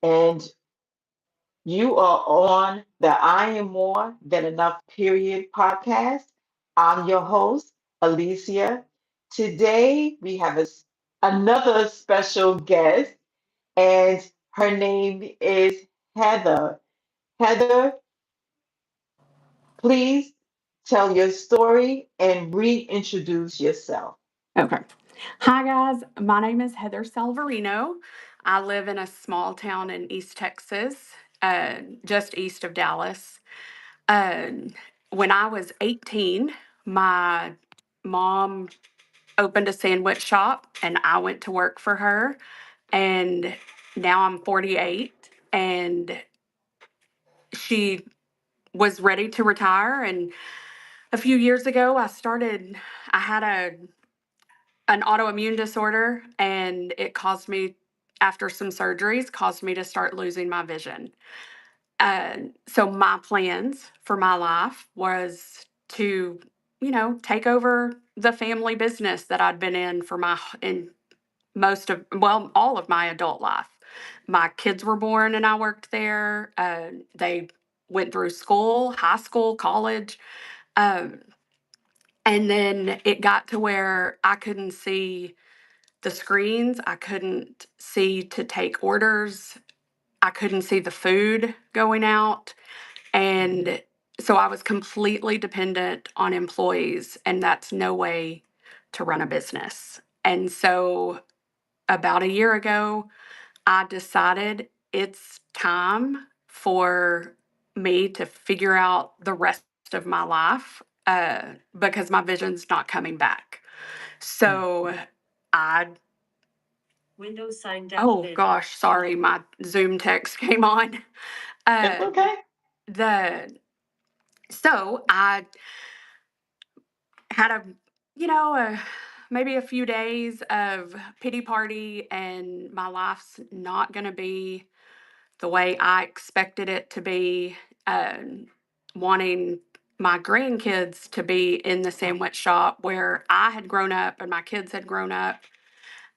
and you are on the I Am More Than Enough Period podcast. I'm your host, Alicia. Today we have another special guest, and her name is Heather. Heather, please tell your story and reintroduce yourself. Okay. Hi, guys. My name is Heather Salvarino. I live in a small town in East Texas, just east of Dallas. Uh, when I was 18, my mom opened a sandwich shop and I went to work for her. And now I'm 48 and she was ready to retire. And a few years ago, I had an autoimmune disorder, and it caused me, after some surgeries, caused me to start losing my vision. So my plans for my life was to, take over the family business that I'd been in in all of my adult life. My kids were born and I worked there. They went through school, high school, college. Um, and then it got to where I couldn't see the screens. I couldn't see to take orders. I couldn't see the food going out. And so I was completely dependent on employees, and that's no way to run a business. And so about a year ago, I decided it's time for me to figure out the rest of my life because my vision's not coming back. So I Windows signed out. Oh gosh, sorry, my Zoom text came on. It's Uh, okay. the so I had maybe a few days of pity party, and my life's not going to be the way I expected it to be. Wanting my grandkids to be in the sandwich shop where I had grown up and my kids had grown up.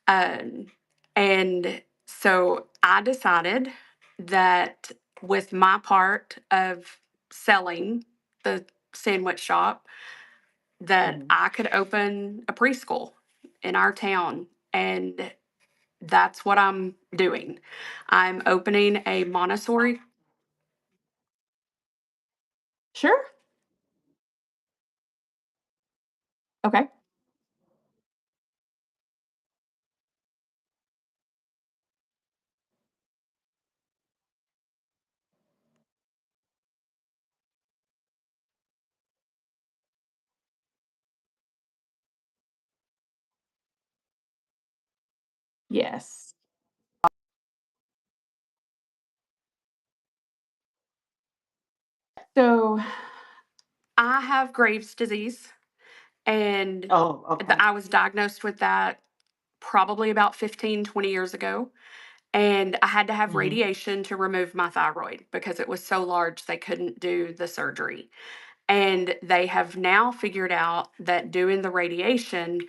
Um, and so I decided that with my part of selling the sandwich shop, that Mhm. I could open a preschool in our town. And that's what I'm doing. I'm opening a Montessori. Sure. Okay. Yes. So I have Graves' disease, and Oh, okay. I was diagnosed with that probably about 15, 20 years ago. And I had to have Hmm. radiation to remove my thyroid because it was so large they couldn't do the surgery. And they have now figured out that doing the radiation,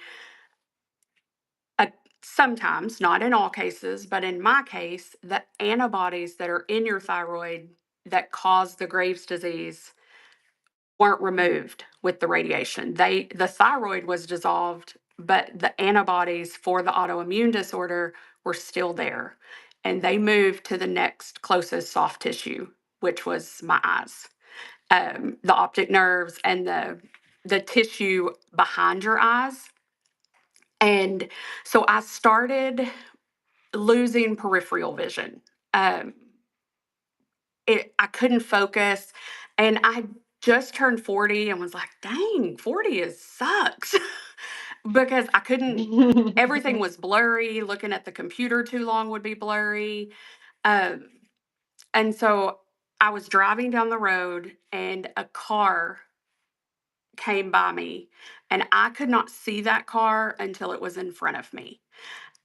uh, sometimes, not in all cases, but in my case, the antibodies that are in your thyroid that cause the Graves' disease weren't removed with the radiation. The thyroid was dissolved, but the antibodies for the autoimmune disorder were still there. And they moved to the next closest soft tissue, which was my eyes, the optic nerves and the tissue behind your eyes. And so I started losing peripheral vision. Um, I couldn't focus, and I just turned 40 and was like, dang, 40 is sucks. Because I couldn't, everything was blurry. Looking at the computer too long would be blurry. Um, and so I was driving down the road and a car came by me, and I could not see that car until it was in front of me.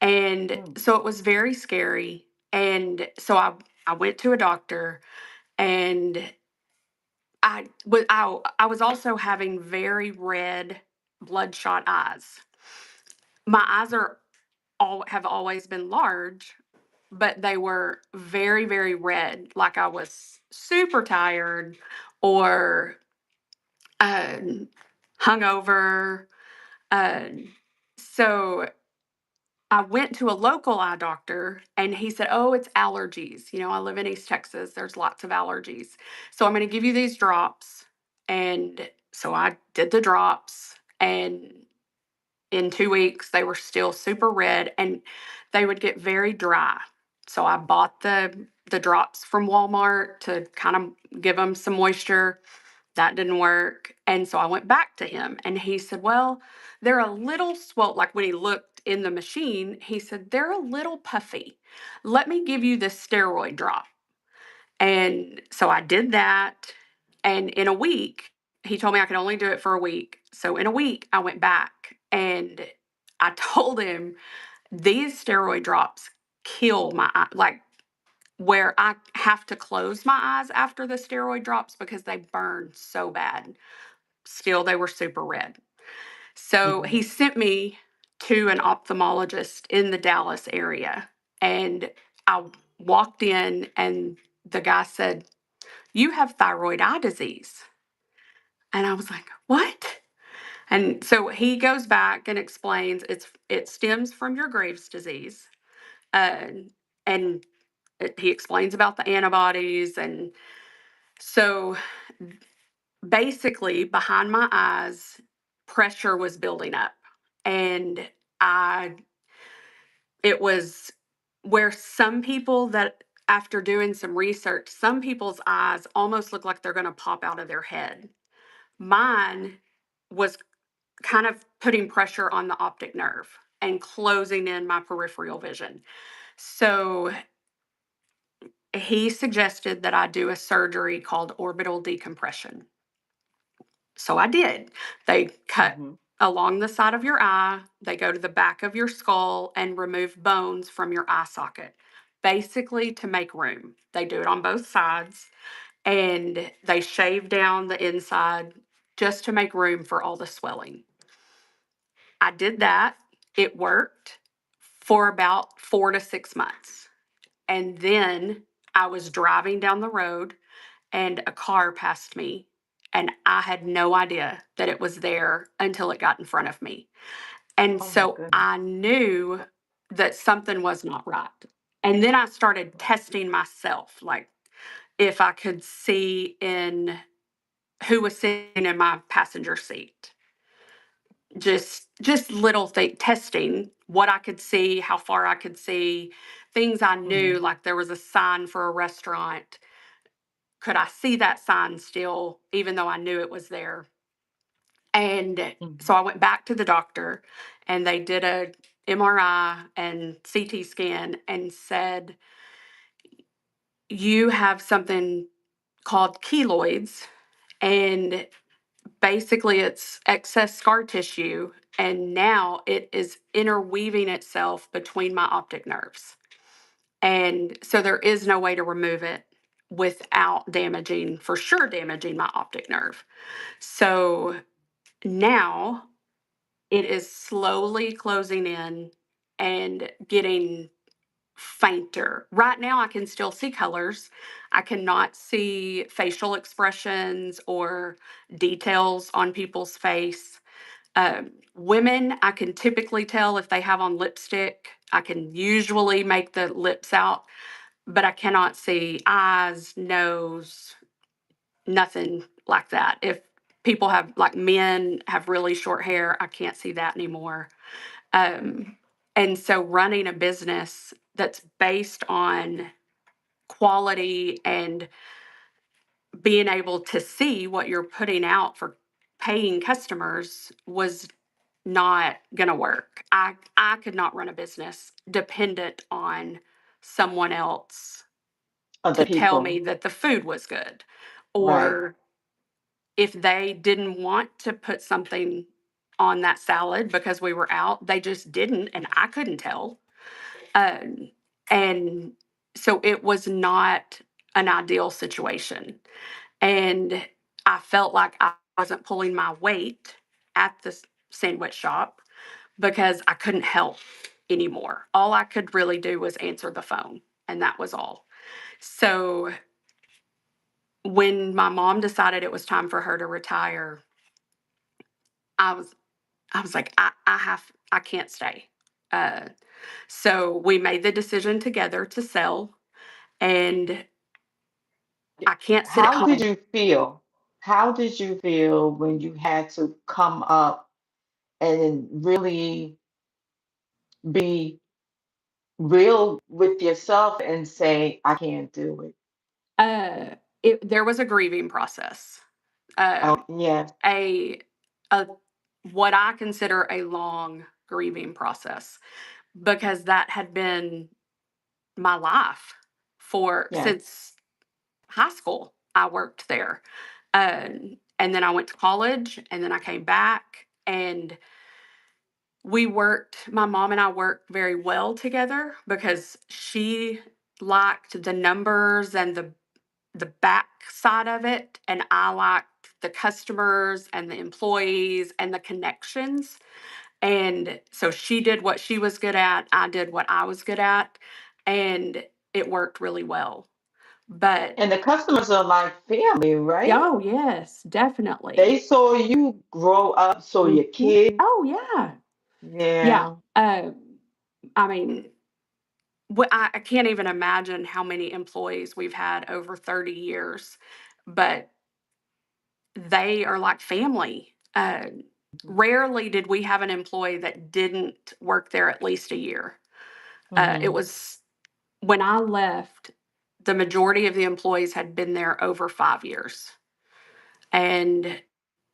And Mm. so it was very scary. And so I went to a doctor, and I was also having very red, bloodshot eyes. My eyes are all have always been large, but they were very, very red, like I was super tired or um, hungover. Um, so I went to a local eye doctor and he said, "Oh, it's allergies. I live in East Texas. There's lots of allergies. So I'm going to give you these drops." And so I did the drops, and in 2 weeks, they were still super red and they would get very dry. So I bought the drops from Walmart to kind of give them some moisture. That didn't work. And so I went back to him and he said, "Well, they're a little swole." Like when he looked in the machine, he said, "They're a little puffy. Let me give you this steroid drop." And so I did that. And in a week, he told me I could only do it for a week. So in a week, I went back and I told him these steroid drops kill my eye, like where I have to close my eyes after the steroid drops because they burn so bad. Still, they were super red. So Hmm. he sent me to an ophthalmologist in the Dallas area. And I walked in, and the guy said, "You have thyroid eye disease." And I was like, "What?" And so he goes back and explains it stems from your Graves' disease. Uh, and he explains about the antibodies. And so basically, behind my eyes, pressure was building up. And I, it was where some people that, after doing some research, some people's eyes almost look like they're going to pop out of their head. Mine was kind of putting pressure on the optic nerve and closing in my peripheral vision. So he suggested that I do a surgery called orbital decompression. So I did. They cut Hmm. along the side of your eye, they go to the back of your skull and remove bones from your eye socket, basically to make room. They do it on both sides and they shave down the inside just to make room for all the swelling. I did that. It worked for about 4 to 6 months. And then I was driving down the road and a car passed me. And I had no idea that it was there until it got in front of me. And Oh my so goodness. I knew that something was not right. And then I started testing myself, like if I could see in who was sitting in my passenger seat. Just little thing testing what I could see, how far I could see, things I knew, Hmm. like there was a sign for a restaurant. Could I see that sign still, even though I knew it was there? And Hmm. so I went back to the doctor and they did a MRI and CT scan and said, "You have something called keloids, and basically it's excess scar tissue, and now it is interweaving itself between my optic nerves. And so there is no way to remove it without damaging, for sure, damaging my optic nerve." So now it is slowly closing in and getting fainter. Right now, I can still see colors. I cannot see facial expressions or details on people's face. Women, I can typically tell if they have on lipstick. I can usually make the lips out, but I cannot see eyes, nose, nothing like that. If people have, like men have really short hair, I can't see that anymore. And so running a business that's based on quality and being able to see what you're putting out for paying customers was not going to work. I could not run a business dependent on someone else Other to tell me people. that the food was good, Right. or if they didn't want to put something on that salad because we were out, they just didn't, and I couldn't tell. Um, and so it was not an ideal situation. And I felt like I wasn't pulling my weight at the sandwich shop because I couldn't help. anymore. All I could really do was answer the phone, and that was all. So when my mom decided it was time for her to retire, I was I was like, I can't stay. Uh, so we made the decision together to sell, and I can't sit at How did home. you feel? How did you feel when you had to come up and really be real with yourself and say, I can't do it? Uh, there was a grieving process. Oh, Um, yes, a a what I consider a long grieving process, because that had been my life for yes. since high school. I worked there. And then I went to college, and then I came back, and my mom and I worked very well together because she liked the numbers and the back side of it, and I liked the customers and the employees and the connections. And so she did what she was good at, I did what I was good at, and it worked really well. But And the customers are like family, right? oh, yes, They definitely. saw you grow up, saw your Mhm. kids. Oh, yeah. Yeah. Yeah. I mean, I can't even imagine how many employees we've had over 30 years, but they are like family. Rarely did we have an employee that didn't work there at least a year. It Mm-hmm. was when I left, the majority of the employees had been there over 5 years. And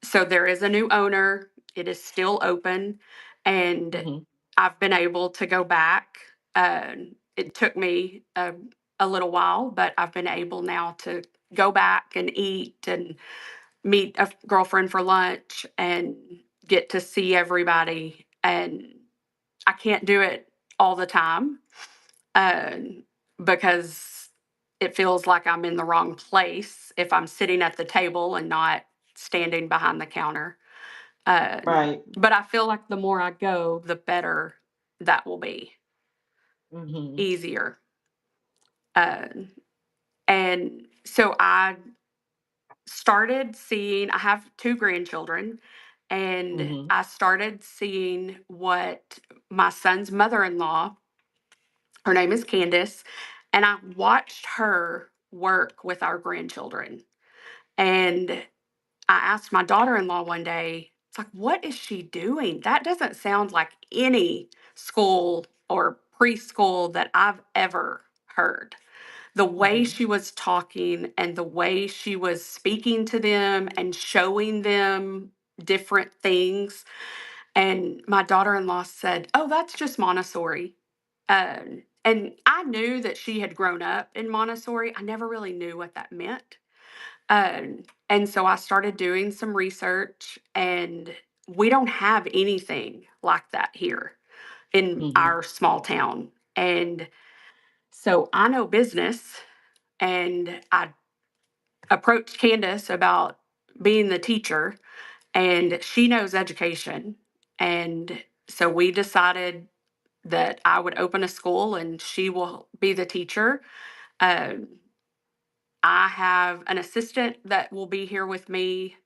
so there is a new owner. It is still open, and Mm-hmm. I've been able to go back. It took me a little while, but I've been able now to go back and eat and meet a girlfriend for lunch and get to see everybody. And I can't do it all the time, because it feels like I'm in the wrong place if I'm sitting at the table and not standing behind the counter. Uh, Right. but I feel like the more I go, the better that will be, Mm-hmm. easier. Uh, and so I have two grandchildren, and Mm-hmm. I started seeing what my son's mother in law, her name is Candace, and I watched her work with our grandchildren. And I asked my daughter in law one day, it's like, what is she doing? That doesn't sound like any school or preschool that I've ever heard. The way Mm-hmm. she was talking and the way she was speaking to them and showing them different things. And my daughter in law said, oh, that's just Montessori. And I knew that she had grown up in Montessori. I never really knew what that meant. And so I started doing some research, and we don't have anything like that here in Mm-hmm. our small town. And so I know business, and I approached Candace about being the teacher, and she knows education. And so we decided that I would open a school and she will be the teacher. Um, I have an assistant that will be here with me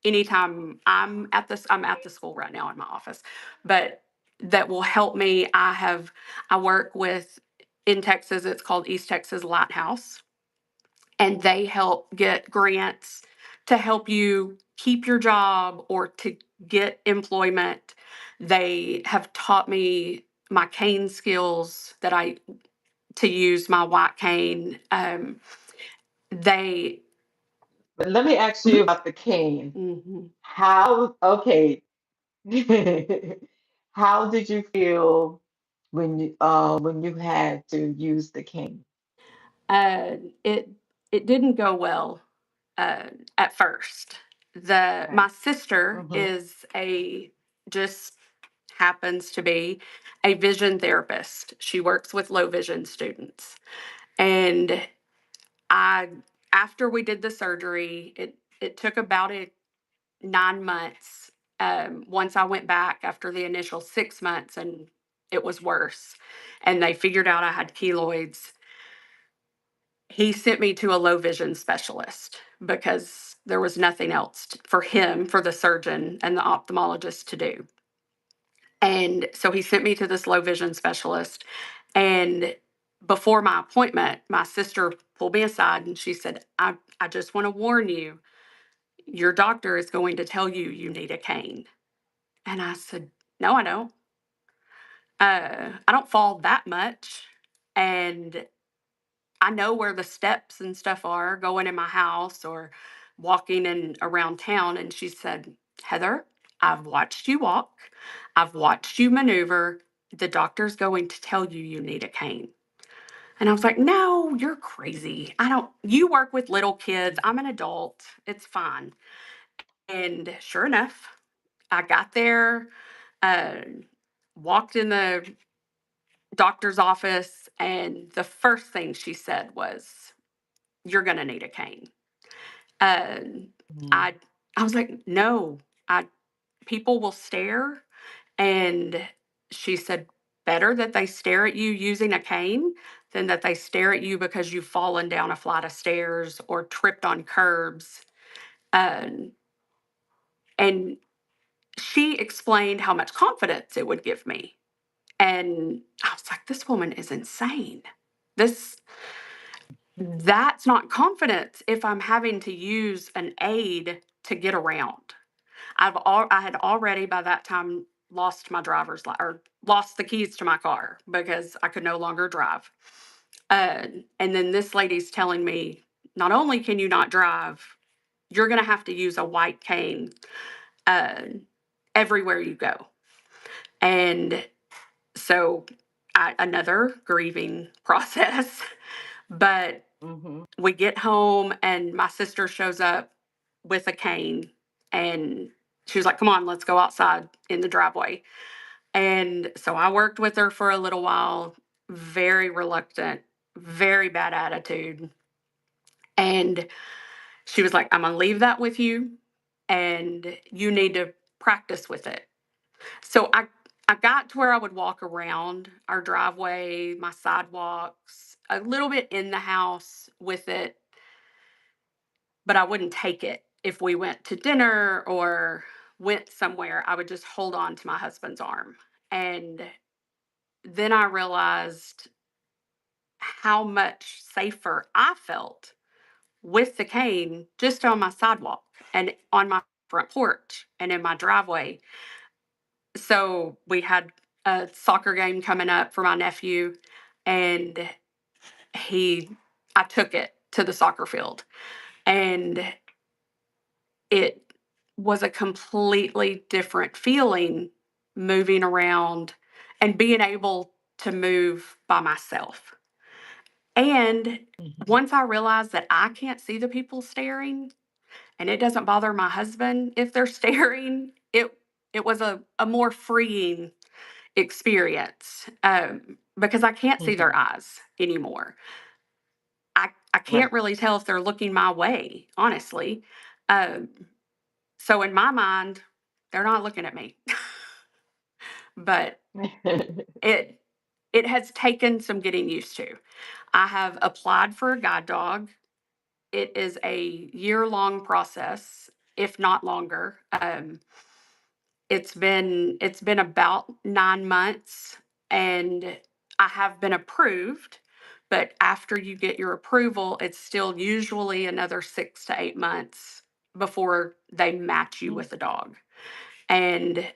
anytime I'm at the school right now in my office, but that will help me. I work with, in Texas, it's called East Texas Lighthouse, and they help get grants to help you keep your job or to get employment. They have taught me my cane skills that I to use my white cane. They But let me ask you about the cane. Mhm. How, okay, how did you feel when you had to use the cane? Uh, it it didn't go well at first. The Right. My sister Mm-hmm. is a just happens to be a vision therapist. She works with low vision students. And I after we did the surgery, it took about 9 months. Once I went back after the initial 6 months and it was worse. And they figured out I had keloids. He sent me to a low vision specialist because there was nothing else for him, for the surgeon and the ophthalmologist to do. And so he sent me to this low vision specialist. And before my appointment, my sister pulled me aside and she said, I just want to warn you, your doctor is going to tell you you need a cane. And I said, no, I don't. I don't fall that much. And I know where the steps and stuff are going in my house or walking in around town. And she said, Heather, I've watched you walk. I've watched you maneuver. The doctor's going to tell you you need a cane. And I was like, no, you're crazy. I don't, you work with little kids. I'm an adult. It's fine. And sure enough, I got there, uh, walked in the doctor's office, and the first thing she said was, you're going to need a cane. Um, Mhm. I I was like, "No, I people will stare." And she said, "Better that they stare at you using a cane than that they stare at you because you've fallen down a flight of stairs or tripped on curbs." Um, and she explained how much confidence it would give me. And I was like, "This woman is insane. This that's not confidence if I'm having to use an aid to get around." I had already by that time lost my driver's or lost the keys to my car because I could no longer drive. And then this lady's telling me, not only can you not drive, you're going to have to use a white cane uh, everywhere you go. And so another grieving process. But Mhm. we get home and my sister shows up with a cane and she was like, come on, let's go outside in the driveway. And so I worked with her for a little while, very reluctant, very bad attitude. And she was like, I'm going to leave that with you and you need to practice with it. So I got to where I would walk around our driveway, my sidewalks, a little bit in the house with it, but I wouldn't take it. If we went to dinner or went somewhere, I would just hold on to my husband's arm. And then I realized how much safer I felt with the cane just on my sidewalk and on my front porch and in my driveway. So we had a soccer game coming up for my nephew, and he, I took it to the soccer field, and it was a completely different feeling moving around and being able to move by myself. And Mhm. once I realized that I can't see the people staring and it doesn't bother my husband if they're staring, it was a more freeing experience because I can't see their Mhm. eyes anymore. I can't Right. really tell if they're looking my way, honestly. Um, so in my mind, they're not looking at me. But it it has taken some getting used to. I have applied for a guide dog. It is a year-long process, if not longer. It's been about 9 months, and I have been approved. But after you get your approval, it's still usually another 6 to 8 months before they match you Mm. with a dog. And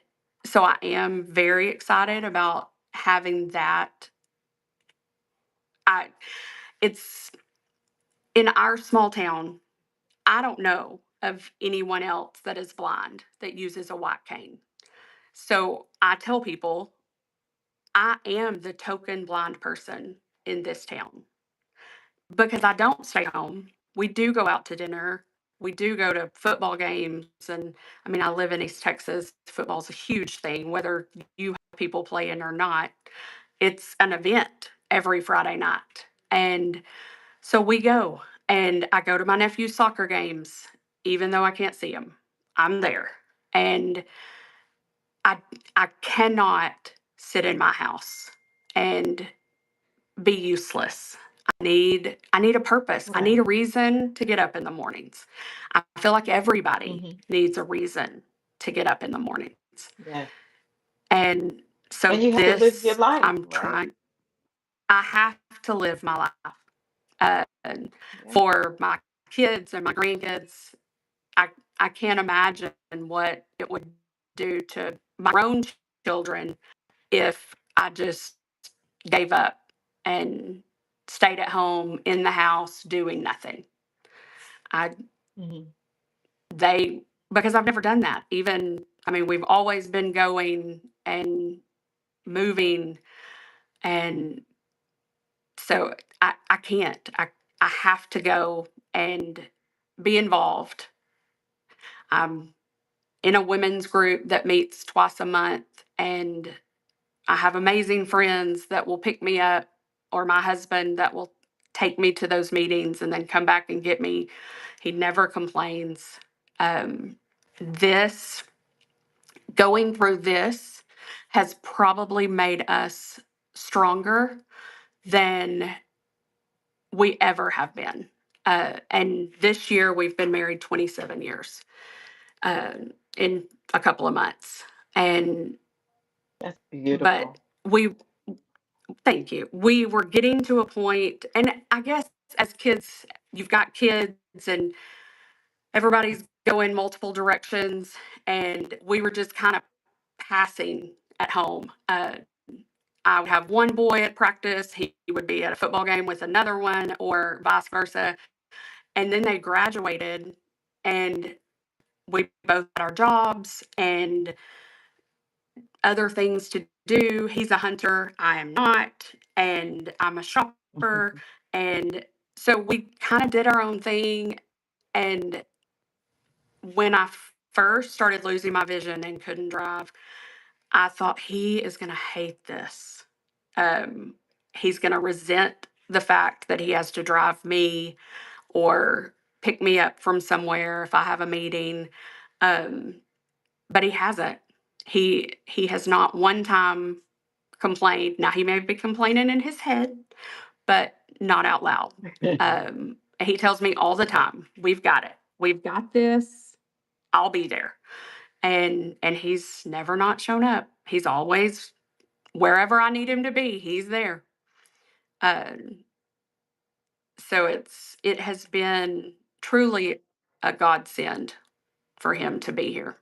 so I am very excited about having that. I it's in our small town, I don't know of anyone else that is blind that uses a white cane. So I tell people I am the token blind person in this town because I don't stay home. We do go out to dinner. We do go to football games. And I mean, I live in East Texas. Football's a huge thing, whether you have people playing or not. It's an event every Friday night. And so we go, and I go to my nephew's soccer games, even though I can't see him. I'm there. And I I cannot. sit in my house and be useless. I need a purpose. I need Right. a reason to get up in the mornings. I feel like everybody Hmm. needs a reason to get up in the mornings. Yes. And And so you have to live your this life, I'm right? trying I have to live my life. And Yeah. for my kids and my grandkids, I I can't imagine what it would do to my own children if I just gave up and stayed at home in the house doing nothing. I Hmm. they because I've never done that. Even I mean, we've always been going and moving, and so I can't. I have to go and be involved. I'm in a women's group that meets twice a month, and I have amazing friends that will pick me up, or my husband that will take me to those meetings and then come back and get me. He never complains. This Going through this has probably made us stronger than we ever have been. And this year we've been married 27 years uh, in a couple of months. And That's but beautiful. we Thank you. We were getting to a point, and I guess as kids, you've got kids and everybody's going multiple directions, and we were just kind of passing at home. I would have one boy at practice, he would be at a football game with another one, or vice versa. And then they graduated, and we both had our jobs and other things to do. He's a hunter, I am not, and I'm a shopper. And so we kind of did our own thing. And when I first started losing my vision and couldn't drive, I thought he is going to hate this. Um, he's going to resent the fact that he has to drive me or pick me up from somewhere if I have a meeting. Um, but he hasn't. He has not one time complained. Now he may be complaining in his head, but not out loud. He tells me all the Right. time, "We've got it. We've got this. I'll be there." And he's never not shown up. He's always wherever I need him to be. He's there. Um, so it has been truly a godsend for him to be here.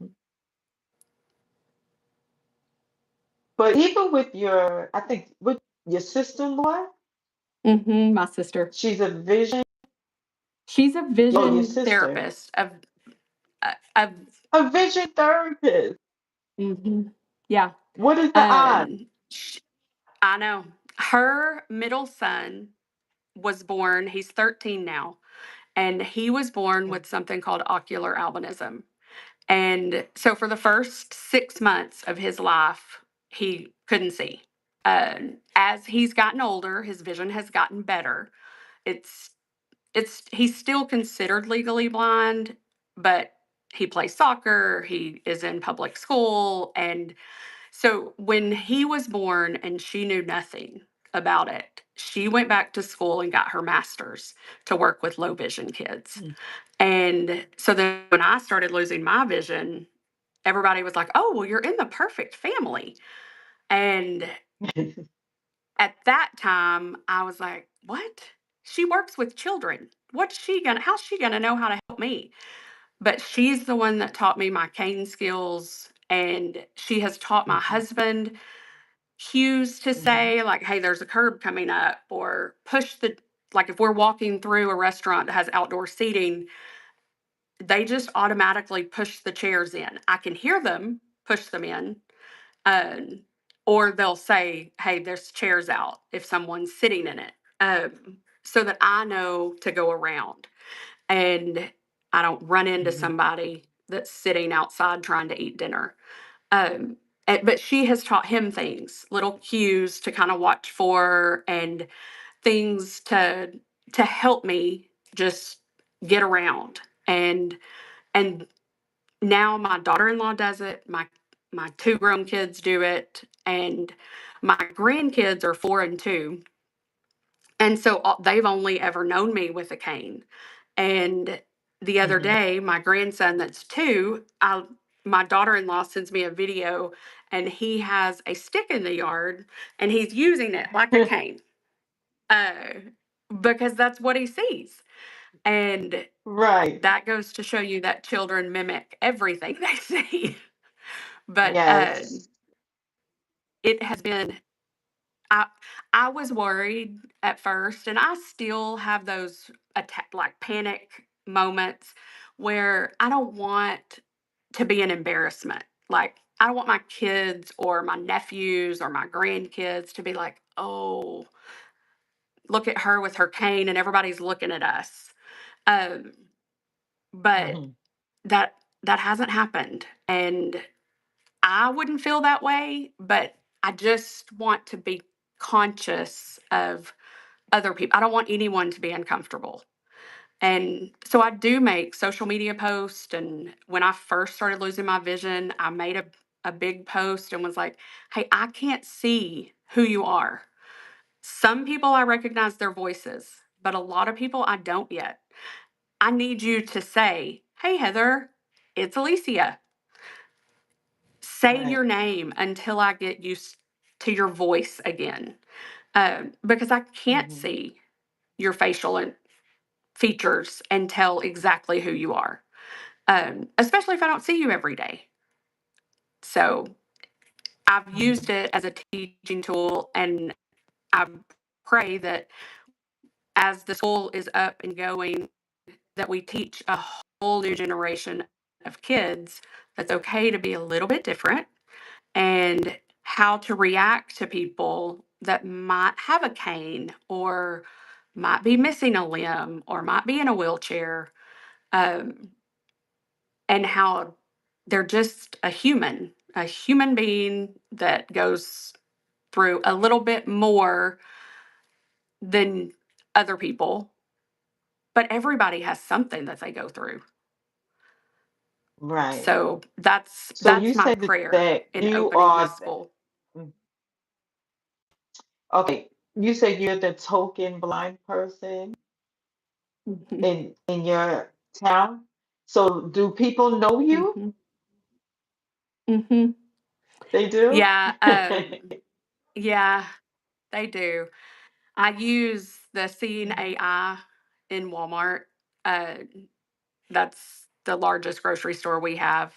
Mhm. But even with I think with your sister-in-law, My sister. she's a vision. She's a Oh, your vision sister, therapist of a vision therapist. yeah. What is the odds? Um, sh I know. Her middle son was born, he's 13 now, and he was born Okay. with something called ocular albinism. And so for the first 6 months of his life, he couldn't see. As he's gotten older, his vision has gotten better. It's he's still considered legally blind, but he plays soccer, he is in public school, and so when he was born and she knew nothing about it, she went back to school and got her master's to work with low vision kids. And so then when I started losing my vision, everybody was like, "Oh, well, you're in the perfect family." And at that time, I was like, "What? She works with children. How's she gonna know how to help me?" But she's the one that taught me my cane skills, and she has taught my Mhm. husband cues to Mhm. say, like, "Hey, there's a curb coming up," or like if we're walking through a restaurant that has outdoor seating, they just automatically push the chairs in. I can hear them push them in, um, or they'll say, "Hey, there's chairs out," if someone's sitting in it, so that I know to go around and I don't run into Mhm. somebody that's sitting outside trying to eat dinner. Um, but she has taught him things, little cues to kind of watch for, and things to help me just get around. And now my daughter-in-law does it. my two grown kids do it, and my grandkids are 4 and 2. And so they've only ever known me with a cane. And the other Hmm. day, my grandson that's 2, my daughter-in-law sends me a video, and he has a stick in the yard and he's using it like a cane. Uh, because that's what he sees. And Right. that goes to show you that children mimic everything they see. But Yes. it has been I I was worried at first, and I still have those like panic moments where I don't want to be an embarrassment. Like I don't want my kids or my nephews or my grandkids to be like, "Oh, look at her with her cane, and everybody's looking at us." Um, but Hmm. that that hasn't happened, and I wouldn't feel that way. But I just want to be conscious of other people. I don't want anyone to be uncomfortable. And so I do make social media posts. And when I first started losing my vision, I made a big post and was like, hey, I can't see who you are. Some people I recognize their voices, but a lot of people I don't yet. I need you to say, hey, Heather, it's Alicia. Say Right. your name until I get used to your voice again. Because I can't Hmm. see your facial and features and tell exactly who you are, especially if I don't see you every day. So I've Hmm. used it as a teaching tool, and I pray that as the school is up and going, that we teach a whole new generation of kids that's okay to be a little bit different and how to react to people that might have a cane or might be missing a limb or might be in a wheelchair. Um, and how they're just a human being that goes through a little bit more than other people, but everybody has something that they go through. Right. So So you that's my said prayer that in you opening this are school. okay. You said you're the token blind person Mhm, in your town. So do people know you? mhm, mhm. They do? Yeah, yeah, they do. I use the Seeing Mhm. AI in Walmart. Uh, That's the largest grocery store we have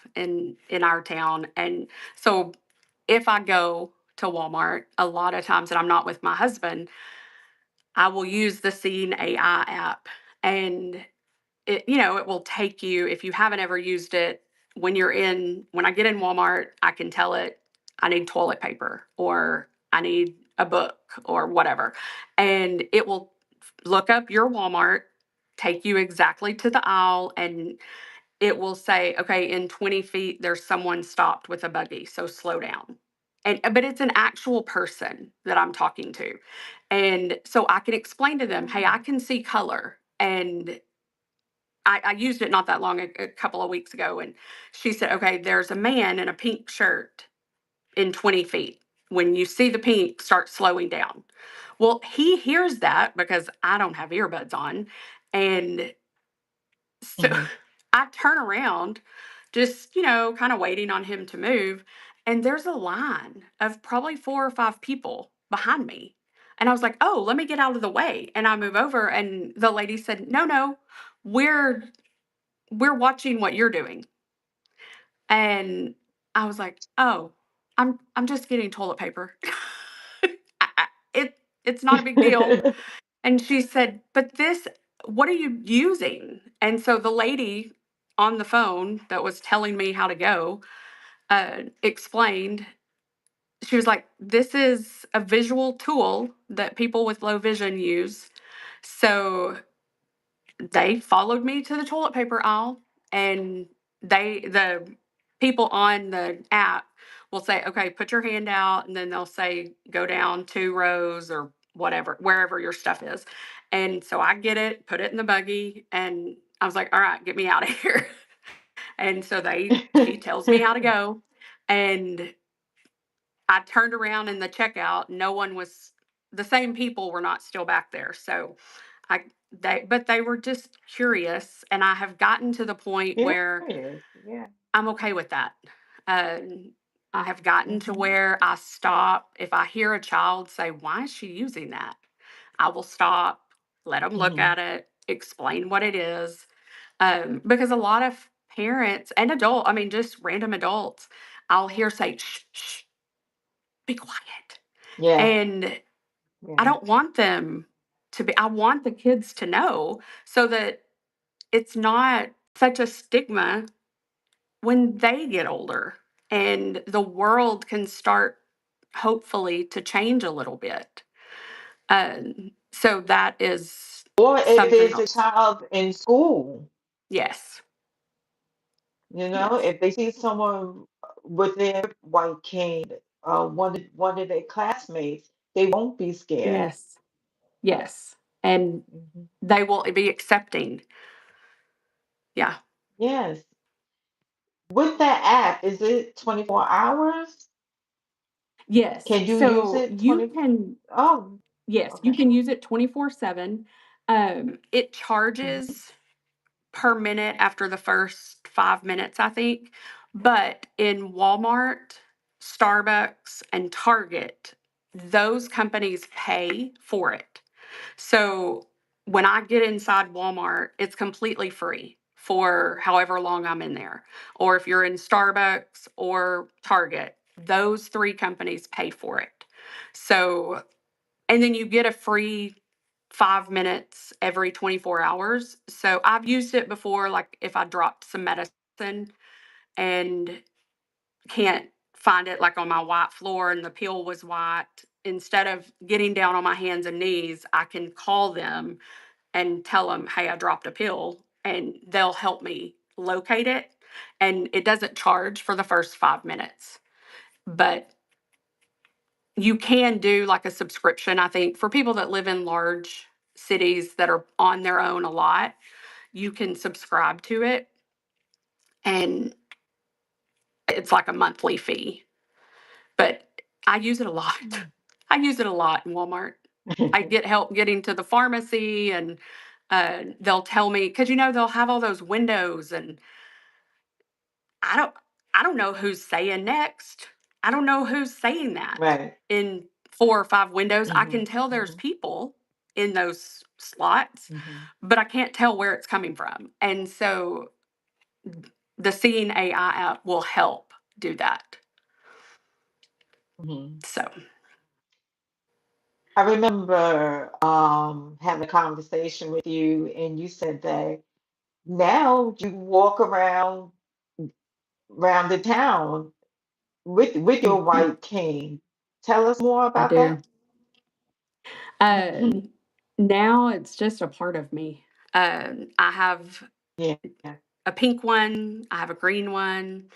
in our town. And so if I go to Walmart, a lot of times that I'm not with my husband, I will use the Seeing AI app. And it will take you, if you haven't ever used it, when I get in Walmart, I can tell it I need toilet paper or I need a book or whatever. And it will look up your Walmart, take you exactly to the aisle, and it will say, okay, in 20 feet, there's someone stopped with a buggy, so slow down. But it's an actual person that I'm talking to. And so I can explain to them, hey, I Oh. can see color. And I used it not that long, a couple of weeks ago. And she said, okay, there's a man in a pink shirt in 20 feet. When you see the pink, start slowing down. Well, he hears that because I don't have earbuds on. And so Hmm. I turn around, just, kind of waiting on him to move. And there's a line of probably 4 or 5 people behind me. And I was like, oh, let me get out of the way. And I move over, and the lady said, no, no, we're we're watching what you're doing. And I was like, oh, I'm just getting toilet paper. It it's not a big deal. And she said, "But this, what are you using?" And so the lady on the phone that was telling me how to go, explained. She was like, "This is a visual tool that people with low vision use." So they followed me to the toilet paper aisle, and the people on the app will say, okay, put your hand out, and then they'll say go down 2 rows or whatever, wherever your stuff is. And so I get it, put it in the buggy, and I was like, all right, get me out of here. And so she tells me how to go. And I turned around in the checkout, no one was, the same people were not still back there. So I but they were just curious, and I have gotten to the point where Curious. Yeah. I'm okay with that. I have gotten to Hmm. where I stop if I hear a child say, "Why is she using that?" I will stop, let them look Hmm. at it, explain what it is, because a lot of parents and I mean, just random adults, I'll hear say, "Shh, shh, be quiet," Yeah. and I Yeah. don't want them to be. I want the kids to know so that it's not such a stigma when they get older and the world can start hopefully to change a little bit. So that is Or if something there's a else. child in school, Yes. Yes. if they see someone with their white cane, one of their classmates, they won't be scared. Yes. Yes. And Hmm. they will be accepting. Yeah. Yes. With that app, is it 24 hours? Yes. Can you use So it you 20? can, Oh, yes, you okay. can use it 24/7. It Hmm. charges per minute after the first 5 minutes, I think. But in Walmart, Starbucks, and Target, those companies pay for it. So when I get inside Walmart, it's completely free for however long I'm in there. Or if you're in Starbucks or Target, those three companies pay for it. So, and then you get a free 5 minutes every 24 hours. So I've used it before, like if I dropped some medicine and can't find it like on my white floor and the pill was white. Instead of getting down on my hands and knees, I can call them and tell them, hey, I dropped a pill, and they'll help me locate it. And it doesn't charge for the first 5 minutes, but you can do like a subscription, I think, for people that live in large cities that are on their own a lot. You can subscribe to it, and it's like a monthly fee. But I use it a lot. I use it a lot in Walmart. I get help getting to the pharmacy, and they'll tell me because they'll have all those windows, and I don't I don't know who's saying next. I don't know who's saying that Right. in 4 or 5 windows. I Hmm. can tell there's Hmm. people in those slots, Hmm. but I can't tell where it's coming from. And so the Seeing AI app will help do that. Hmm. So, I remember having a conversation with you, and you said that now you walk around the town with your mhm, white cane. Tell us more I about that. do. Um, Now it's just a part of me. I have Yeah. a pink one, I have a green one,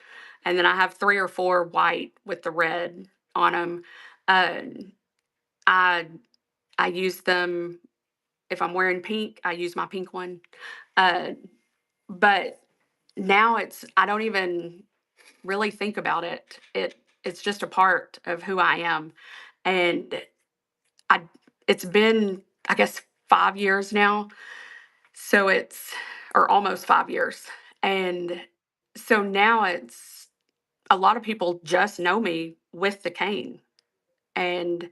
and then I have 3 or 4 white with the red on 'em. I I use them if I'm wearing pink, I use my pink one. Uh, but now I don't even really think about it. It's just a part of who I am. And I it's been, I guess, 5 years now. So it's or almost 5 years. And so now it's a lot of people just know me with the cane. And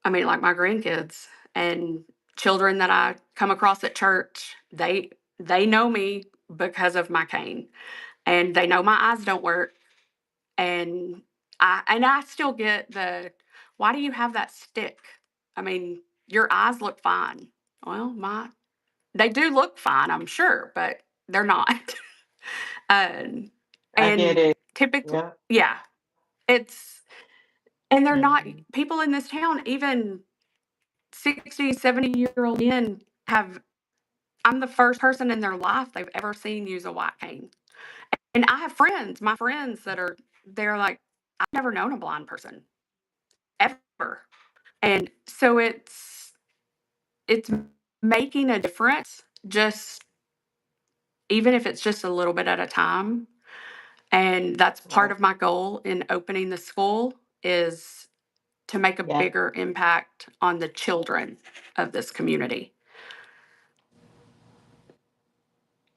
I mean, like my grandkids and children that I come across at church, they know me because of my cane. And they know my eyes don't work. And I still get the, why do you have that stick? I mean, your eyes look fine. Well, my they do look fine, I'm sure, but they're not. um, I get and it. typically, Yeah. yeah, it's and they're not Hmm. people in this town, even 60, 70-year-old men have I'm the first person in their life they've ever seen use a white cane. And I have friends, my friends they're like, I've never known a blind person ever. And so it's making a difference, just even if it's just a little bit at a time. And that's part Right. of my goal in opening the school is to make a Yeah. bigger impact on the children of this community.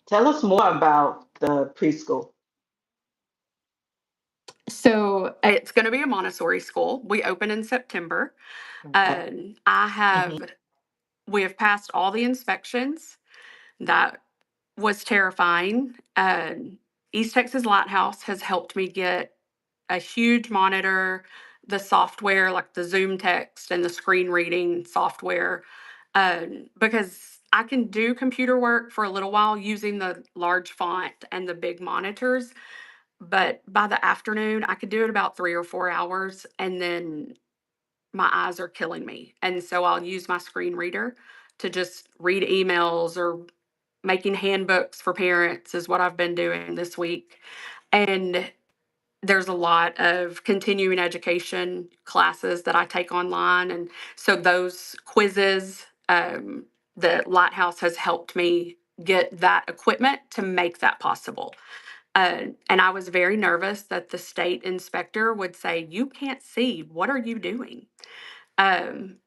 Tell us more about the preschool. So it's going to be a Montessori school. We open in September. Okay. I Hmm. have we have passed all the inspections. That was terrifying. East Texas Lighthouse has helped me get a huge monitor, the software like the Zoom text and the screen reading software, because I can do computer work for a little while using the large font and the big monitors. But by the afternoon, I could do it about 3 or 4 hours, and then my eyes are killing me. And so I'll use my screen reader to just read emails or making handbooks for parents is what I've been doing this week. And there's a lot of continuing education classes that I take online. And so those quizzes, the Lighthouse has helped me get that equipment to make that possible. And I was very nervous that the state inspector would say, "You can't see. What are you doing?" Um,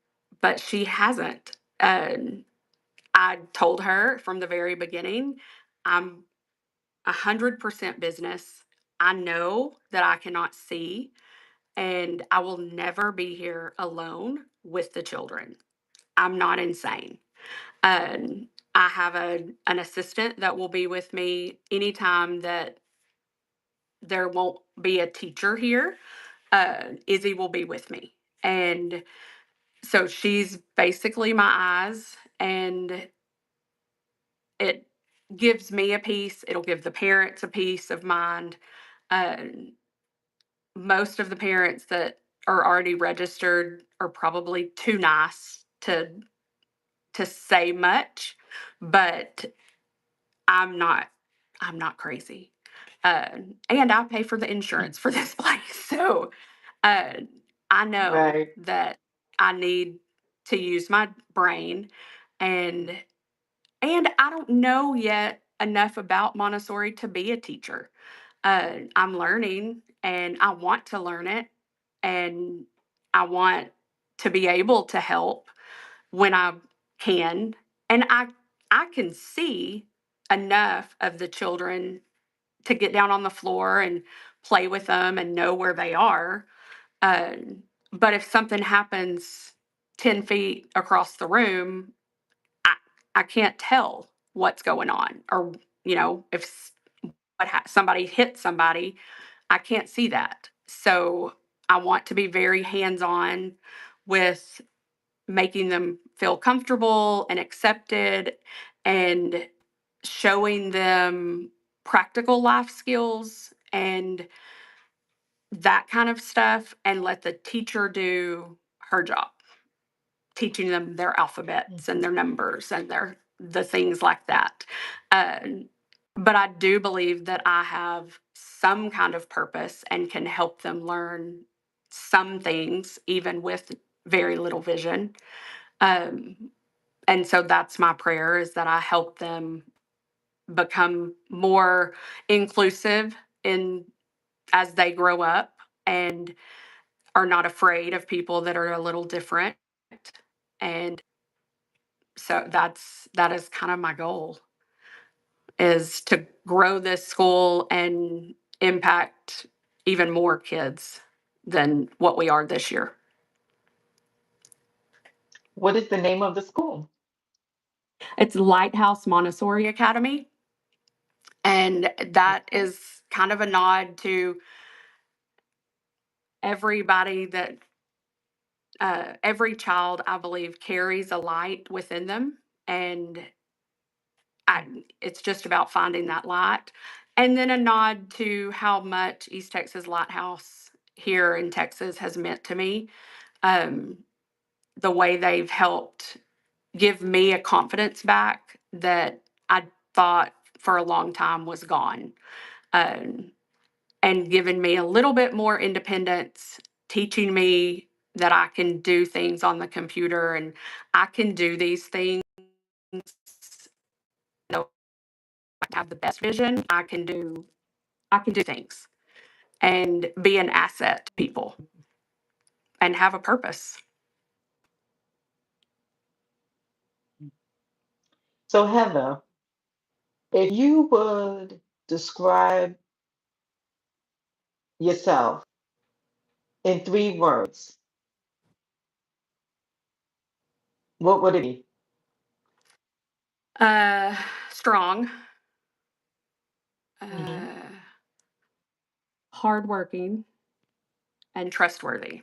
but she hasn't. I told her from the very beginning, I'm 100% business. I know that I cannot see, and I will never be here alone with the children. I'm not insane. I have an assistant that will be with me anytime that there won't be a teacher here. Izzy will be with me. And so she's basically my eyes, and it gives me a peace. It'll give the parents a peace of mind. Uh, Most of the parents that are already registered are probably too nice to say much, but I'm not I'm not crazy. And I pay for the insurance for this place. So uh, I know Right. that I need to use my brain, and I don't know yet enough about Montessori to be a teacher. I'm learning and I want to learn it, and I want to be able to help when I can. And I can see enough of the children to get down on the floor and play with them and know where they are. But if something happens 10 feet across the room, I, I can't tell what's going on. Or, if somebody hits somebody, I can't see that. So I want to be very hands on with making them feel comfortable and accepted, and showing them practical life skills and that kind of stuff, and let the teacher do her job, teaching them their alphabets and Mhm. their numbers and the things like that. Um, but I do believe that I have some kind of purpose and can help them learn some things, even with very little vision. Um, and so that's my prayer, is that I help them become more inclusive in as they grow up, and are not afraid of people that are a little different. And so that is kind of my goal, is to grow this school and impact even more kids than what we are this year. What is the name of the school? It's Lighthouse Montessori Academy, and that Okay. is kind of a nod to everybody that every child, I believe, carries a light within them, and I, it's just about finding that light. And then a nod to how much East Texas Lighthouse here in Texas has meant to me. Um, the way they've helped give me a confidence back that I thought for a long time was gone, um, and given me a little bit more independence, teaching me that I can do things on the computer and I can do these things. You know, I have the best vision. I can do I can do things and be an asset to people and have a purpose. So, Heather, if you would describe yourself in 3 words, what would it be? Uh, Strong, Hmm. uh, hardworking, and trustworthy.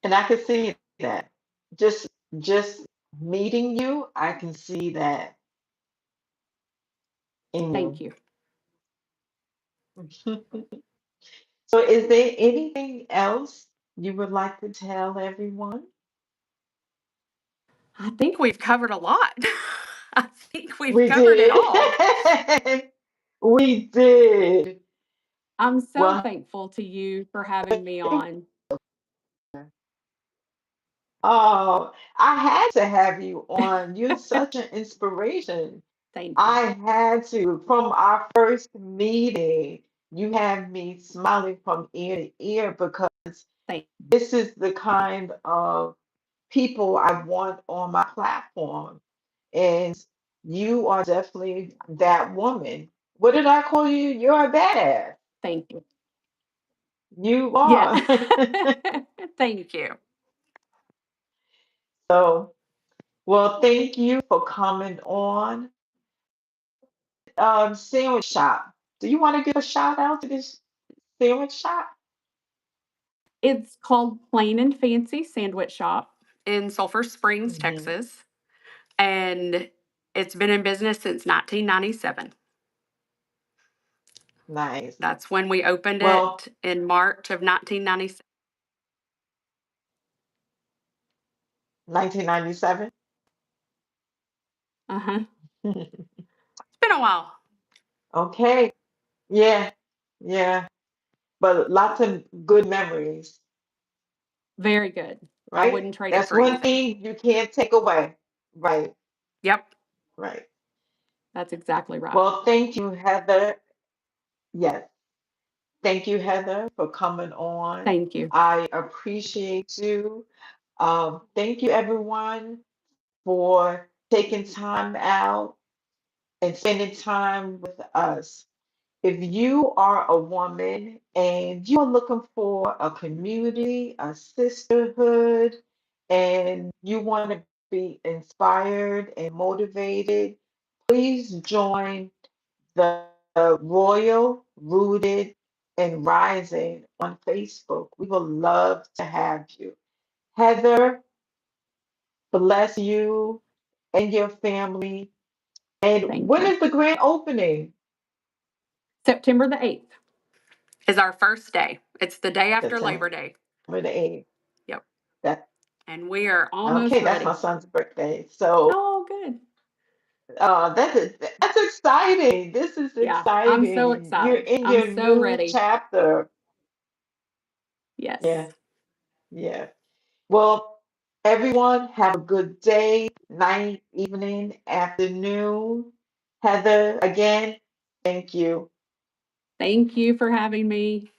And I can see that. Just just meeting you, I can see that in Thank you. you. So, is there anything else you would like to tell everyone? I think we've covered a lot. I think we've We covered it did. all. We did. I'm so Well, thankful to you for having me on. oh, I had to have you on. You're such an inspiration. Thank you. I had to. From our first meeting, you have me smiling from ear to ear because Thank this is the kind of people I want on my platform. And you are definitely that woman. What did I call you? You're a badass. thank you. You Yeah. are. Thank you. So, well, thank you for coming on. Sandwich shop. Do you want to give a shout out to this sandwich shop? It's called Plain and Fancy Sandwich Shop in Sulphur Springs, Hmm. Texas. And it's been in business since 1997. Nice. That's when we opened Well, it in March of 1997. 1997. Uh-huh. It's been a while. Okay. Yeah. Yeah. But lots of good memories, Very good. I right? wouldn't trade it That's for one anything. thing you can't take away. Right. Yep, Right. that's exactly right. Well, thank you, Heather. Yes. Thank you, Heather, for coming on. Thank you. I appreciate you. Thank you, everyone, for taking time out and spending time with us. If you are a woman and you are looking for a community, a sisterhood, and you want to be inspired and motivated, please join the Royal Rooted and Rising on Facebook. We would love to have you. Heather, bless you and your family. And Thank when you. is the grand opening? September the 8th is our first day. It's the day after Labor September Day. the 8th. Yep. That And we are almost okay, that's my ready. son's birthday. So Oh, good. that's exciting. This is Yeah, I'm so exciting. You're excited. in I'm your so new ready. chapter. Yes. Yeah, yeah. Well, everyone, have a good day, night, evening, afternoon. Heather, again, thank you. Thank you for having me.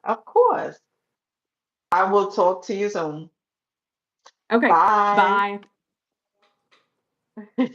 Of course. I will talk to you soon. Okay. Bye. Bye.